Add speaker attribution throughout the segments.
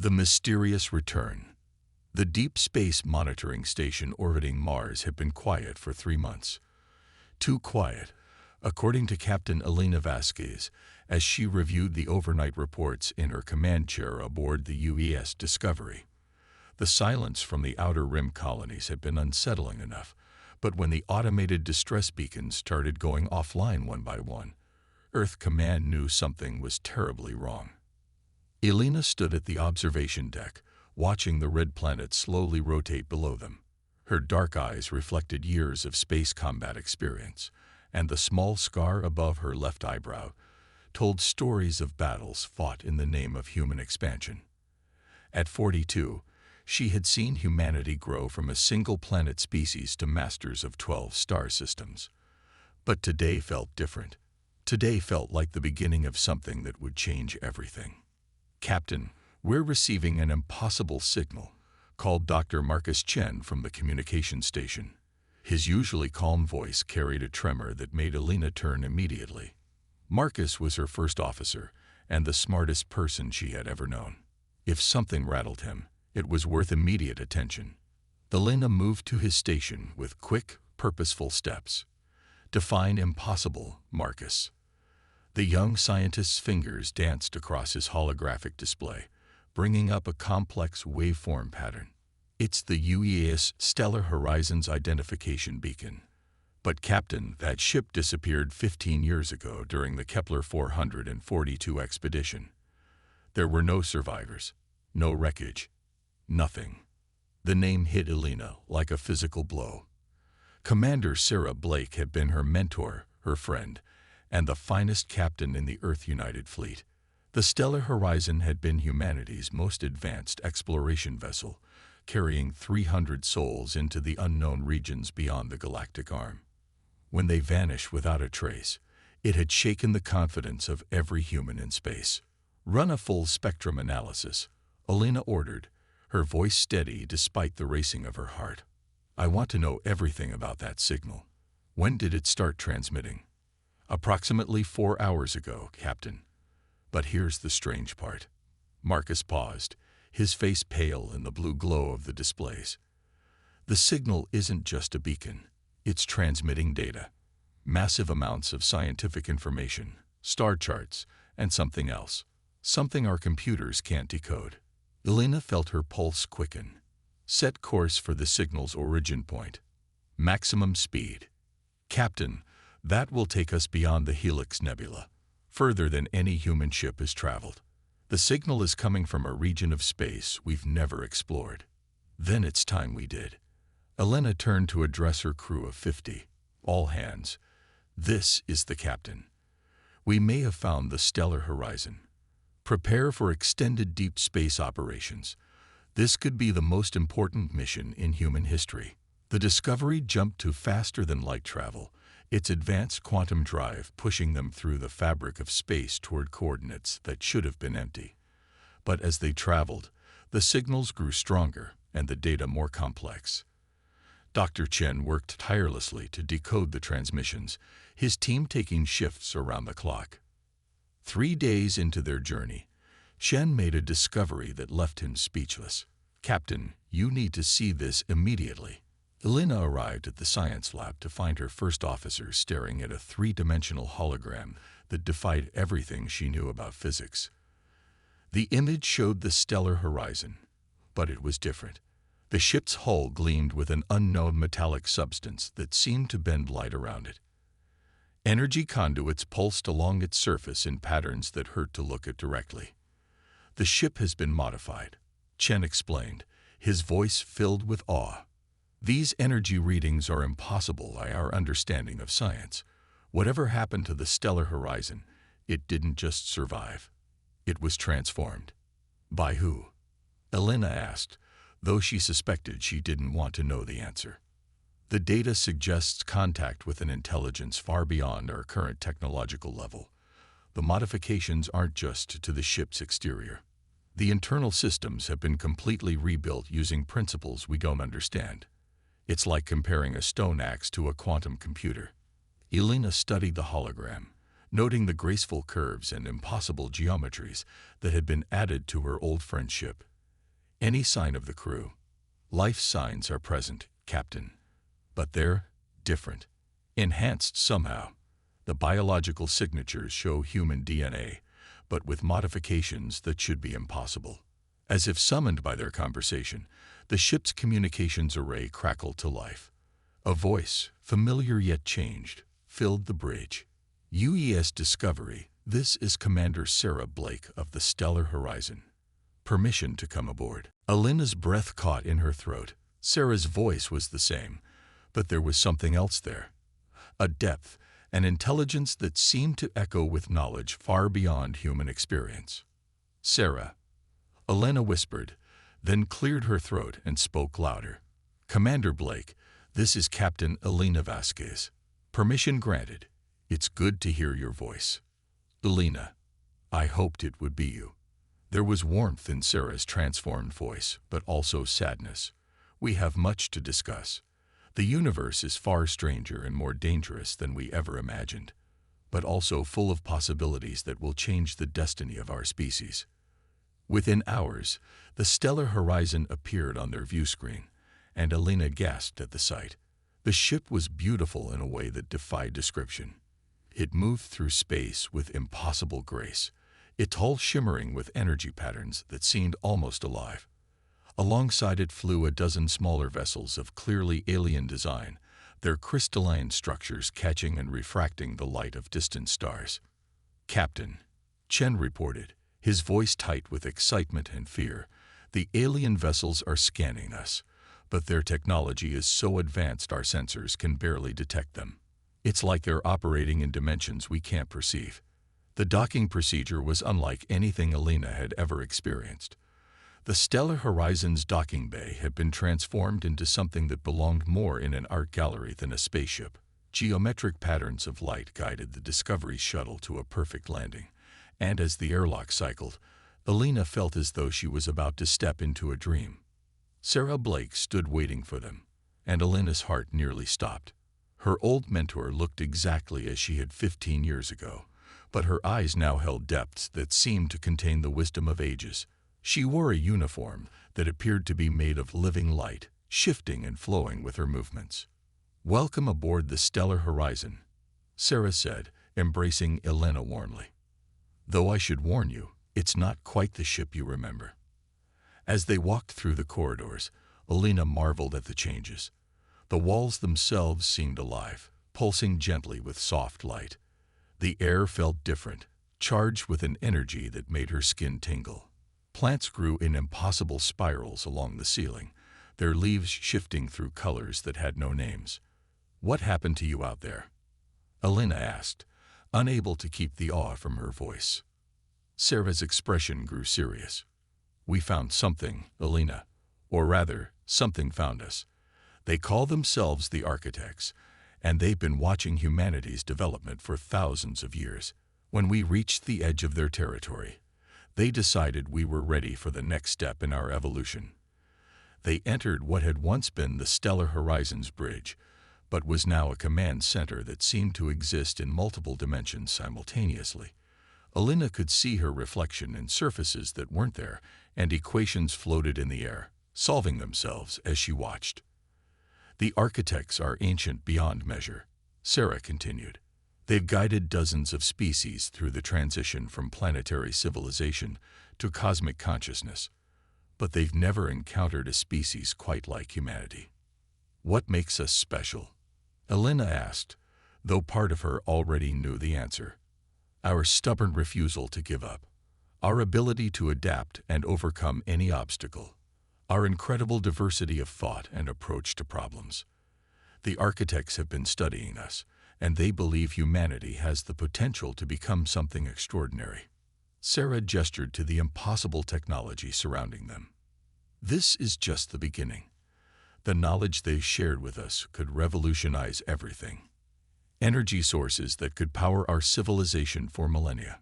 Speaker 1: The mysterious return. The Deep Space Monitoring Station orbiting Mars had been quiet for 3 months. Too quiet, according to Captain Elena Vasquez, as she reviewed the overnight reports in her command chair aboard the UES Discovery. The silence from the outer rim colonies had been unsettling enough, but when the automated distress beacons started going offline one by one, Earth Command knew something was terribly wrong. Elena stood at the observation deck, watching the red planet slowly rotate below them. Her dark eyes reflected years of space combat experience, and the small scar above her left eyebrow told stories of battles fought in the name of human expansion. At 42, she had seen humanity grow from a single planet species to masters of 12 star systems. But today felt different. Today felt like the beginning of something that would change everything. "Captain, we're receiving an impossible signal," called Dr. Marcus Chen from the communication station. His usually calm voice carried a tremor that made Elena turn immediately. Marcus was her first officer and the smartest person she had ever known. If something rattled him, it was worth immediate attention. Elena moved to his station with quick, purposeful steps. "Define impossible, Marcus." The young scientist's fingers danced across his holographic display, bringing up a complex waveform pattern. "It's the UES Stellar Horizons Identification Beacon." "But Captain, that ship disappeared 15 years ago during the Kepler 442 expedition. There were no survivors, no wreckage, nothing." The name hit Elena like a physical blow. Commander Sarah Blake had been her mentor, her friend, and the finest captain in the Earth United Fleet. The Stellar Horizon had been humanity's most advanced exploration vessel, carrying 300 souls into the unknown regions beyond the galactic arm. When they vanished without a trace, it had shaken the confidence of every human in space. "Run a full spectrum analysis," Elena ordered, her voice steady despite the racing of her heart. "I want to know everything about that signal. When did it start transmitting?" "Approximately 4 hours ago, Captain." "But here's the strange part." Marcus paused, his face pale in the blue glow of the displays. "The signal isn't just a beacon. It's transmitting data. Massive amounts of scientific information, star charts, and something else. Something our computers can't decode." Elena felt her pulse quicken. "Set course for the signal's origin point. Maximum speed." "Captain, that will take us beyond the Helix Nebula, further than any human ship has traveled. The signal is coming from a region of space we've never explored." "Then it's time we did." Elena turned to address her crew of 50, all hands. "This is the captain. We may have found the stellar horizon. Prepare for extended deep space operations. This could be the most important mission in human history." The Discovery jumped to faster than light travel, its advanced quantum drive pushing them through the fabric of space toward coordinates that should have been empty. But as they traveled, the signals grew stronger and the data more complex. Dr. Chen worked tirelessly to decode the transmissions, his team taking shifts around the clock. 3 days into their journey, Chen made a discovery that left him speechless. "Captain, you need to see this immediately." Elena arrived at the science lab to find her first officer staring at a 3-dimensional hologram that defied everything she knew about physics. The image showed the stellar horizon, but it was different. The ship's hull gleamed with an unknown metallic substance that seemed to bend light around it. Energy conduits pulsed along its surface in patterns that hurt to look at directly. "The ship has been modified," Chen explained, his voice filled with awe. "These energy readings are impossible by our understanding of science. Whatever happened to the stellar horizon, it didn't just survive. It was transformed." "By who?" Elena asked, though she suspected she didn't want to know the answer. "The data suggests contact with an intelligence far beyond our current technological level. The modifications aren't just to the ship's exterior. The internal systems have been completely rebuilt using principles we don't understand. It's like comparing a stone axe to a quantum computer." Elena studied the hologram, noting the graceful curves and impossible geometries that had been added to her old friend's ship. Any sign of the crew? Life signs are present, Captain. But they're different. Enhanced somehow. The biological signatures show human DNA, but with modifications that should be impossible. As if summoned by their conversation, the ship's communications array crackled to life. A voice, familiar yet changed, filled the bridge. UES Discovery, this is Commander Sarah Blake of the Stellar Horizon. Permission to come aboard. Alina's breath caught in her throat. Sarah's voice was the same, but there was something else there. A depth, an intelligence that seemed to echo with knowledge far beyond human experience. Sarah, Alina whispered, then cleared her throat and spoke louder. Commander Blake, this is Captain Elena Vasquez. Permission granted. It's good to hear your voice. Elena, I hoped it would be you. There was warmth in Sarah's transformed voice, but also sadness. We have much to discuss. The universe is far stranger and more dangerous than we ever imagined, but also full of possibilities that will change the destiny of our species. Within hours, the stellar horizon appeared on their view screen, and Elena gasped at the sight. The ship was beautiful in a way that defied description. It moved through space with impossible grace, its hull shimmering with energy patterns that seemed almost alive. Alongside it flew a dozen smaller vessels of clearly alien design, their crystalline structures catching and refracting the light of distant stars. Captain, Chen reported, his voice tight with excitement and fear, the alien vessels are scanning us, but their technology is so advanced our sensors can barely detect them. It's like they're operating in dimensions we can't perceive. The docking procedure was unlike anything Elena had ever experienced. The Stellar Horizon's docking bay had been transformed into something that belonged more in an art gallery than a spaceship. Geometric patterns of light guided the Discovery shuttle to a perfect landing, and as the airlock cycled, Elena felt as though she was about to step into a dream. Sarah Blake stood waiting for them, and Elena's heart nearly stopped. Her old mentor looked exactly as she had 15 years ago, but her eyes now held depths that seemed to contain the wisdom of ages. She wore a uniform that appeared to be made of living light, shifting and flowing with her movements. "Welcome aboard the Stellar Horizon," Sarah said, embracing Elena warmly. "Though I should warn you, it's not quite the ship you remember." As they walked through the corridors, Elena marveled at the changes. The walls themselves seemed alive, pulsing gently with soft light. The air felt different, charged with an energy that made her skin tingle. Plants grew in impossible spirals along the ceiling, their leaves shifting through colors that had no names. "What happened to you out there?" Elena asked, unable to keep the awe from her voice. Sarah's expression grew serious. "We found something, Elena. Or rather, something found us. They call themselves the Architects, and they've been watching humanity's development for thousands of years. When we reached the edge of their territory, they decided we were ready for the next step in our evolution. They entered what had once been the Stellar Horizons Bridge, but was now a command center that seemed to exist in multiple dimensions simultaneously. Elena could see her reflection in surfaces that weren't there, and equations floated in the air, solving themselves as she watched. "The Architects are ancient beyond measure," Sarah continued. "They've guided dozens of species through the transition from planetary civilization to cosmic consciousness, but they've never encountered a species quite like humanity." "What makes us special?" Elena asked, though part of her already knew the answer. "Our stubborn refusal to give up, our ability to adapt and overcome any obstacle, our incredible diversity of thought and approach to problems. The Architects have been studying us, and they believe humanity has the potential to become something extraordinary." Sarah gestured to the impossible technology surrounding them. "This is just the beginning. The knowledge they shared with us could revolutionize everything. Energy sources that could power our civilization for millennia.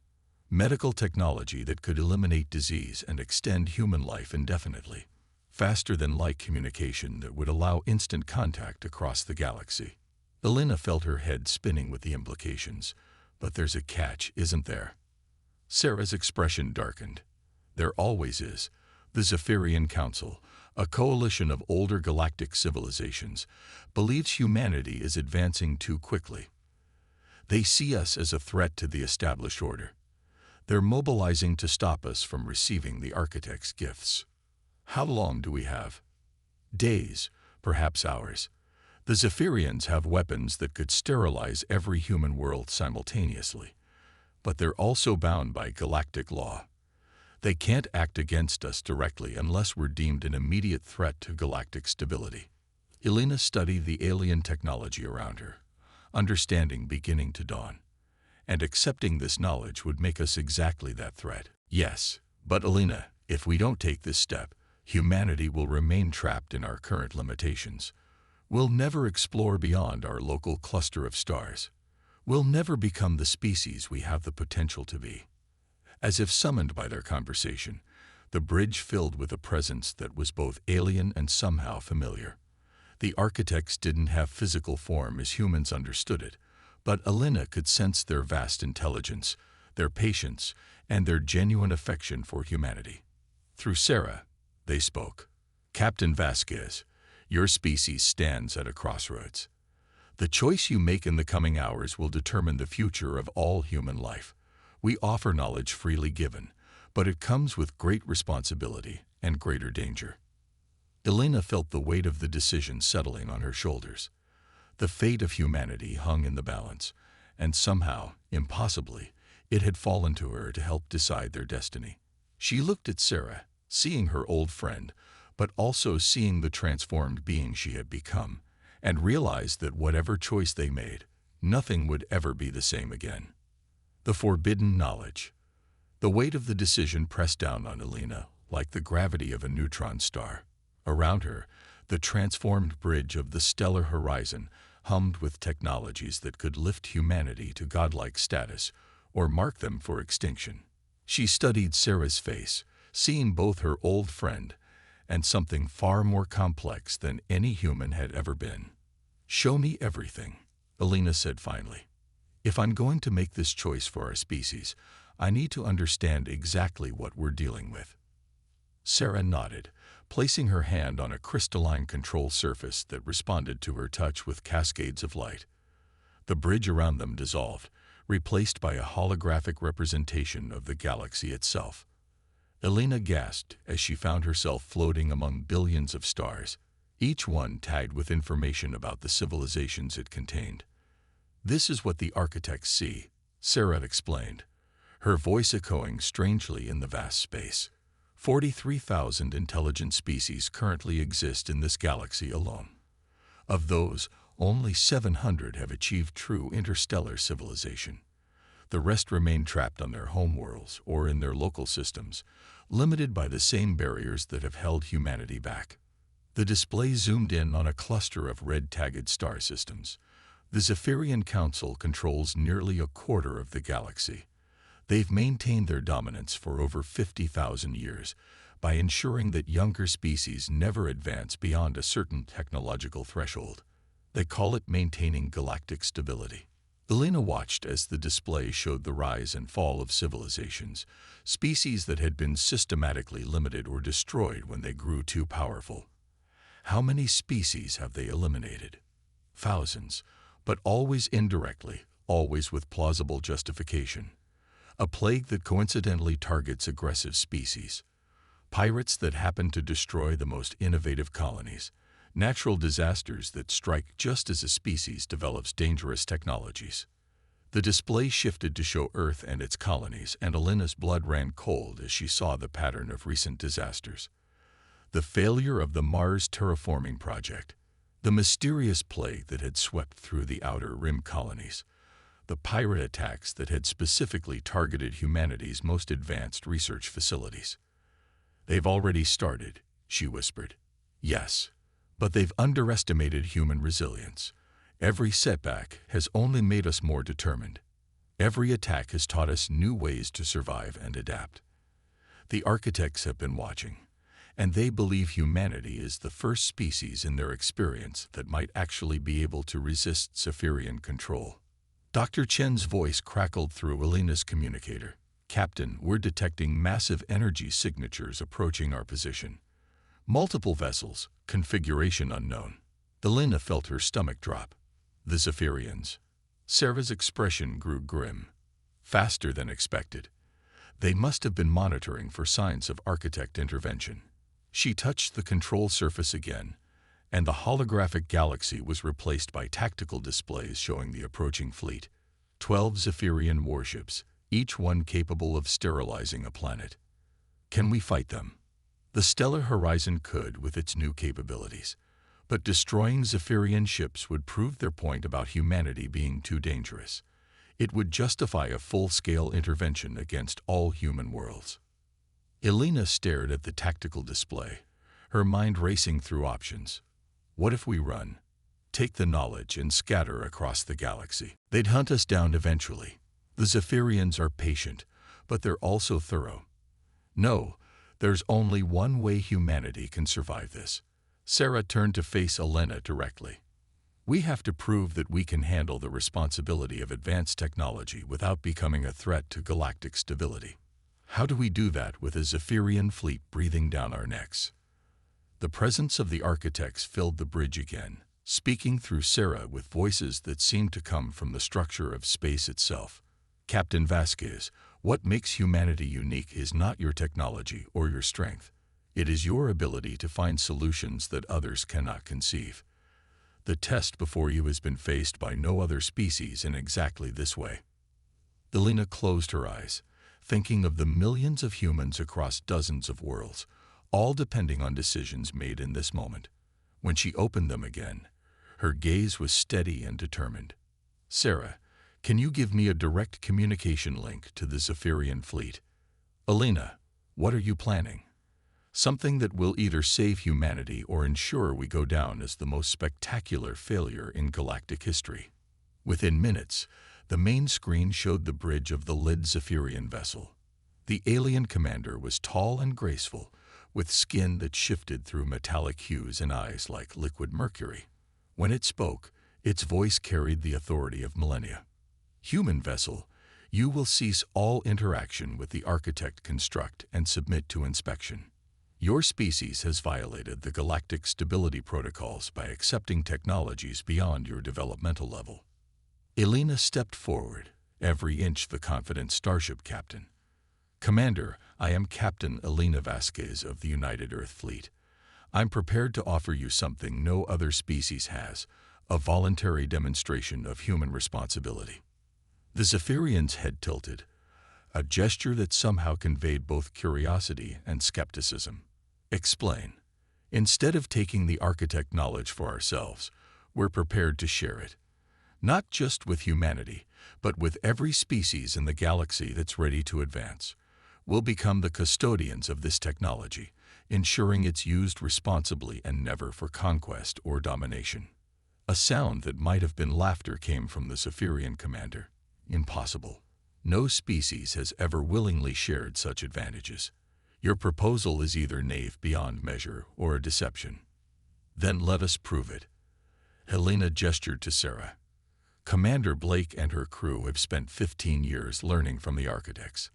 Speaker 1: Medical technology that could eliminate disease and extend human life indefinitely. Faster-than-light communication that would allow instant contact across the galaxy." Elena felt her head spinning with the implications. "But there's a catch, isn't there?" Sarah's expression darkened. "There always is, The Zephyrian Council, a coalition of older galactic civilizations, believes humanity is advancing too quickly. They see us as a threat to the established order. They're mobilizing to stop us from receiving the Architect's gifts. How long do we have? Days, perhaps hours. The Zephyrians have weapons that could sterilize every human world simultaneously, but they're also bound by galactic law. They can't act against us directly unless we're deemed an immediate threat to galactic stability. Elena studied the alien technology around her, understanding beginning to dawn. And accepting this knowledge would make us exactly that threat. Yes, but Elena, if we don't take this step, humanity will remain trapped in our current limitations. We'll never explore beyond our local cluster of stars. We'll never become the species we have the potential to be. As if summoned by their conversation, the bridge filled with a presence that was both alien and somehow familiar. The architects didn't have physical form as humans understood it, but Elena could sense their vast intelligence, their patience, and their genuine affection for humanity. Through Sarah, they spoke. Captain Vasquez, your species stands at a crossroads. The choice you make in the coming hours will determine the future of all human life. We offer knowledge freely given, but it comes with great responsibility and greater danger. Elena felt the weight of the decision settling on her shoulders. The fate of humanity hung in the balance, and somehow, impossibly, it had fallen to her to help decide their destiny. She looked at Sarah, seeing her old friend, but also seeing the transformed being she had become, and realized that whatever choice they made, nothing would ever be the same again. The forbidden knowledge. The weight of the decision pressed down on Elena like the gravity of a neutron star. Around her, the transformed bridge of the stellar horizon hummed with technologies that could lift humanity to godlike status or mark them for extinction. She studied Sarah's face, seeing both her old friend and something far more complex than any human had ever been. "Show me everything," Elena said finally. "If I'm going to make this choice for our species, I need to understand exactly what we're dealing with." Sarah nodded, placing her hand on a crystalline control surface that responded to her touch with cascades of light. The bridge around them dissolved, replaced by a holographic representation of the galaxy itself. Elena gasped as she found herself floating among billions of stars, each one tagged with information about the civilizations it contained. "This is what the architects see," Sarah explained, her voice echoing strangely in the vast space. 43,000 intelligent species currently exist in this galaxy alone. Of those, only 700 have achieved true interstellar civilization. The rest remain trapped on their homeworlds or in their local systems, limited by the same barriers that have held humanity back. The display zoomed in on a cluster of red-tagged star systems. The Zephyrian Council controls nearly a quarter of the galaxy. They've maintained their dominance for over 50,000 years by ensuring that younger species never advance beyond a certain technological threshold. They call it maintaining galactic stability. Elena watched as the display showed the rise and fall of civilizations, species that had been systematically limited or destroyed when they grew too powerful. How many species have they eliminated? Thousands, but always indirectly, always with plausible justification. A plague that coincidentally targets aggressive species. Pirates that happen to destroy the most innovative colonies. Natural disasters that strike just as a species develops dangerous technologies. The display shifted to show Earth and its colonies, and Elena's blood ran cold as she saw the pattern of recent disasters. The failure of the Mars terraforming project, the mysterious plague that had swept through the outer rim colonies, the pirate attacks that had specifically targeted humanity's most advanced research facilities. "They've already started," she whispered. "Yes. But they've underestimated human resilience. Every setback has only made us more determined. Every attack has taught us new ways to survive and adapt. The architects have been watching, and they believe humanity is the first species in their experience that might actually be able to resist Zephyrian control." Dr. Chen's voice crackled through Elena's communicator. Captain, we're detecting massive energy signatures approaching our position. Multiple vessels, configuration unknown. Elena felt her stomach drop. The Zephyrians. Sarah's expression grew grim. Faster than expected. They must have been monitoring for signs of architect intervention. She touched the control surface again, and the holographic galaxy was replaced by tactical displays showing the approaching fleet. 12 Zephyrian warships, each one capable of sterilizing a planet. Can we fight them? The Stellar Horizon could with its new capabilities, but destroying Zephyrian ships would prove their point about humanity being too dangerous. It would justify a full-scale intervention against all human worlds. Elena stared at the tactical display, her mind racing through options. What if we run? Take the knowledge and scatter across the galaxy. They'd hunt us down eventually. The Zephyrians are patient, but they're also thorough. No, there's only one way humanity can survive this. Sarah turned to face Elena directly. We have to prove that we can handle the responsibility of advanced technology without becoming a threat to galactic stability. How do we do that with a Zephyrian fleet breathing down our necks? The presence of the architects filled the bridge again, speaking through Sarah with voices that seemed to come from the structure of space itself. Captain Vasquez, what makes humanity unique is not your technology or your strength. It is your ability to find solutions that others cannot conceive. The test before you has been faced by no other species in exactly this way. Elena closed her eyes, thinking of the millions of humans across dozens of worlds, all depending on decisions made in this moment. When she opened them again, her gaze was steady and determined. Sarah, can you give me a direct communication link to the Zephyrian fleet? Elena, what are you planning? Something that will either save humanity or ensure we go down as the most spectacular failure in galactic history. Within minutes, the main screen showed the bridge of the Lid Zephyrian vessel. The alien commander was tall and graceful, with skin that shifted through metallic hues and eyes like liquid mercury. When it spoke, its voice carried the authority of millennia. Human vessel, you will cease all interaction with the architect construct and submit to inspection. Your species has violated the galactic stability protocols by accepting technologies beyond your developmental level. Elena stepped forward, every inch the confident starship captain. Commander, I am Captain Elena Vasquez of the United Earth Fleet. I'm prepared to offer you something no other species has, a voluntary demonstration of human responsibility. The Zephyrian's head tilted, a gesture that somehow conveyed both curiosity and skepticism. Explain. Instead of taking the architect knowledge for ourselves, we're prepared to share it. Not just with humanity, but with every species in the galaxy that's ready to advance. We'll become the custodians of this technology, ensuring it's used responsibly and never for conquest or domination. A sound that might have been laughter came from the Zephyrian commander. Impossible. No species has ever willingly shared such advantages. Your proposal is either naive beyond measure or a deception. Then let us prove it. Helena gestured to Sarah. Commander Blake and her crew have spent 15 years learning from the architects.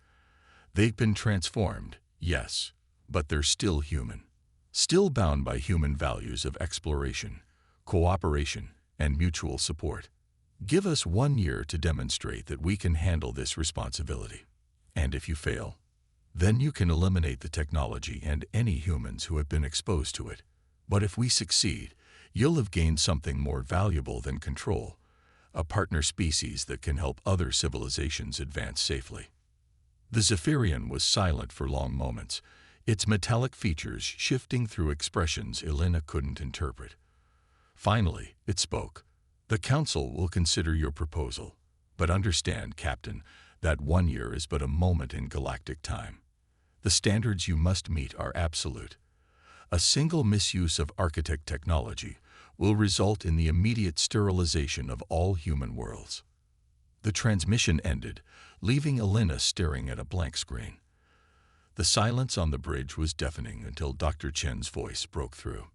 Speaker 1: They've been transformed, yes, but they're still human. Still bound by human values of exploration, cooperation, and mutual support. Give us 1 year to demonstrate that we can handle this responsibility. And if you fail, then you can eliminate the technology and any humans who have been exposed to it. But if we succeed, you'll have gained something more valuable than control, a partner species that can help other civilizations advance safely. The Zephyrian was silent for long moments, its metallic features shifting through expressions Elena couldn't interpret. Finally, it spoke. The Council will consider your proposal, but understand, Captain, that 1 year is but a moment in galactic time. The standards you must meet are absolute. A single misuse of architect technology will result in the immediate sterilization of all human worlds. The transmission ended, leaving Elena staring at a blank screen. The silence on the bridge was deafening until Dr. Chen's voice broke through.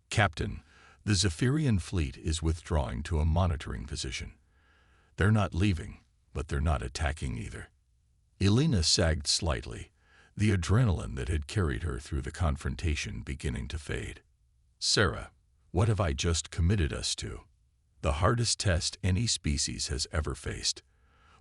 Speaker 1: Captain, the Zephyrian fleet is withdrawing to a monitoring position. They're not leaving, but they're not attacking either. Elena sagged slightly, the adrenaline that had carried her through the confrontation beginning to fade. Sarah, what have I just committed us to? The hardest test any species has ever faced,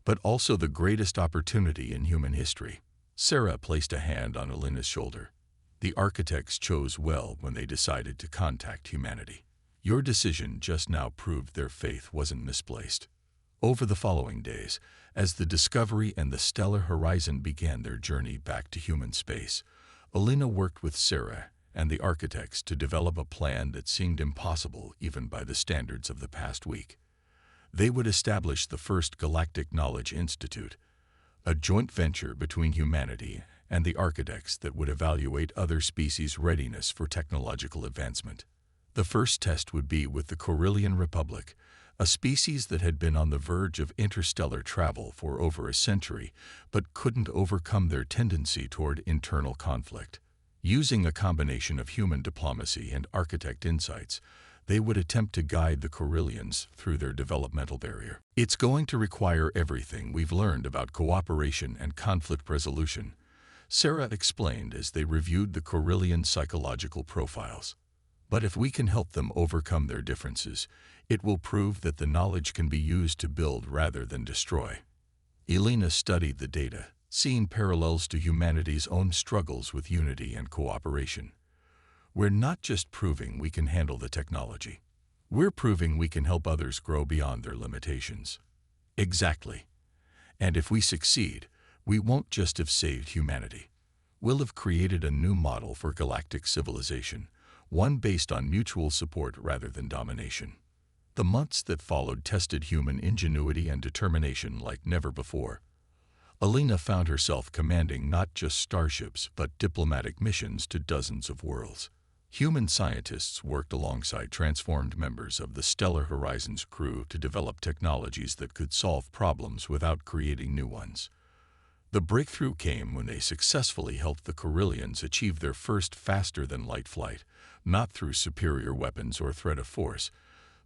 Speaker 1: but also the greatest opportunity in human history. Sarah placed a hand on Elena's shoulder. The architects chose well when they decided to contact humanity. Your decision just now proved their faith wasn't misplaced. Over the following days, as the Discovery and the Stellar Horizon began their journey back to human space, Elena worked with Sarah and the architects to develop a plan that seemed impossible even by the standards of the past week. They would establish the first Galactic Knowledge Institute, a joint venture between humanity and the architects that would evaluate other species' readiness for technological advancement. The first test would be with the Corellian Republic, a species that had been on the verge of interstellar travel for over a century but couldn't overcome their tendency toward internal conflict. Using a combination of human diplomacy and architect insights, they would attempt to guide the Corellians through their developmental barrier. It's going to require everything we've learned about cooperation and conflict resolution, Sarah explained as they reviewed the Corellian psychological profiles. But if we can help them overcome their differences, it will prove that the knowledge can be used to build rather than destroy. Elena studied the data, seeing parallels to humanity's own struggles with unity and cooperation. We're not just proving we can handle the technology. We're proving we can help others grow beyond their limitations. Exactly. And if we succeed, we won't just have saved humanity. We'll have created a new model for galactic civilization, one based on mutual support rather than domination. The months that followed tested human ingenuity and determination like never before. Elena found herself commanding not just starships but diplomatic missions to dozens of worlds. Human scientists worked alongside transformed members of the Stellar Horizons crew to develop technologies that could solve problems without creating new ones. The breakthrough came when they successfully helped the Corellians achieve their first faster-than-light flight, not through superior weapons or threat of force,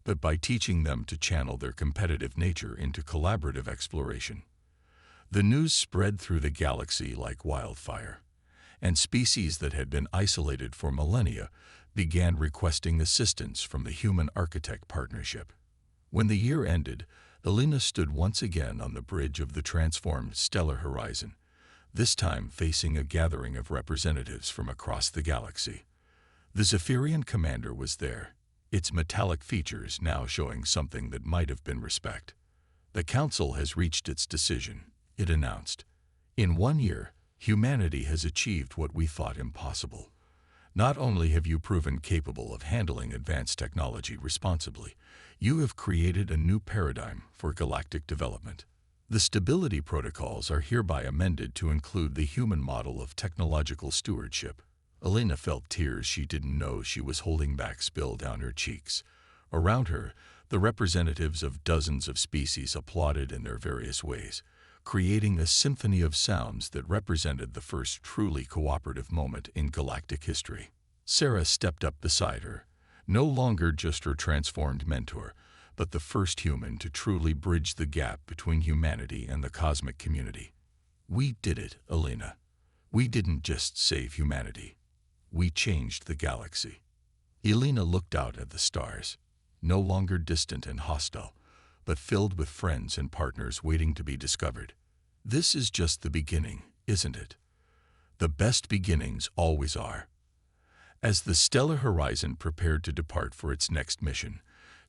Speaker 1: but by teaching them to channel their competitive nature into collaborative exploration. The news spread through the galaxy like wildfire, and species that had been isolated for millennia began requesting assistance from the Human-Architect Partnership. When the year ended, Elena stood once again on the bridge of the transformed Stellar Horizon, this time facing a gathering of representatives from across the galaxy. The Zephyrian commander was there, its metallic features now showing something that might have been respect. The Council has reached its decision, it announced. In 1 year, humanity has achieved what we thought impossible. Not only have you proven capable of handling advanced technology responsibly, you have created a new paradigm for galactic development. The stability protocols are hereby amended to include the human model of technological stewardship. Elena felt tears she didn't know she was holding back spill down her cheeks. Around her, the representatives of dozens of species applauded in their various ways, creating a symphony of sounds that represented the first truly cooperative moment in galactic history. Sarah stepped up beside her, no longer just her transformed mentor, but the first human to truly bridge the gap between humanity and the cosmic community. We did it, Elena. We didn't just save humanity. We changed the galaxy. Elena looked out at the stars, no longer distant and hostile, but filled with friends and partners waiting to be discovered. This is just the beginning, isn't it? The best beginnings always are. As the Stellar Horizon prepared to depart for its next mission,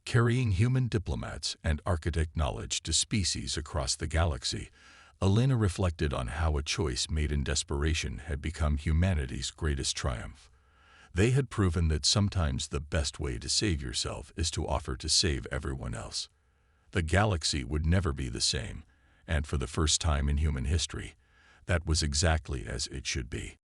Speaker 1: carrying human diplomats and architect knowledge to species across the galaxy, Elena reflected on how a choice made in desperation had become humanity's greatest triumph. They had proven that sometimes the best way to save yourself is to offer to save everyone else. The galaxy would never be the same, and for the first time in human history, that was exactly as it should be.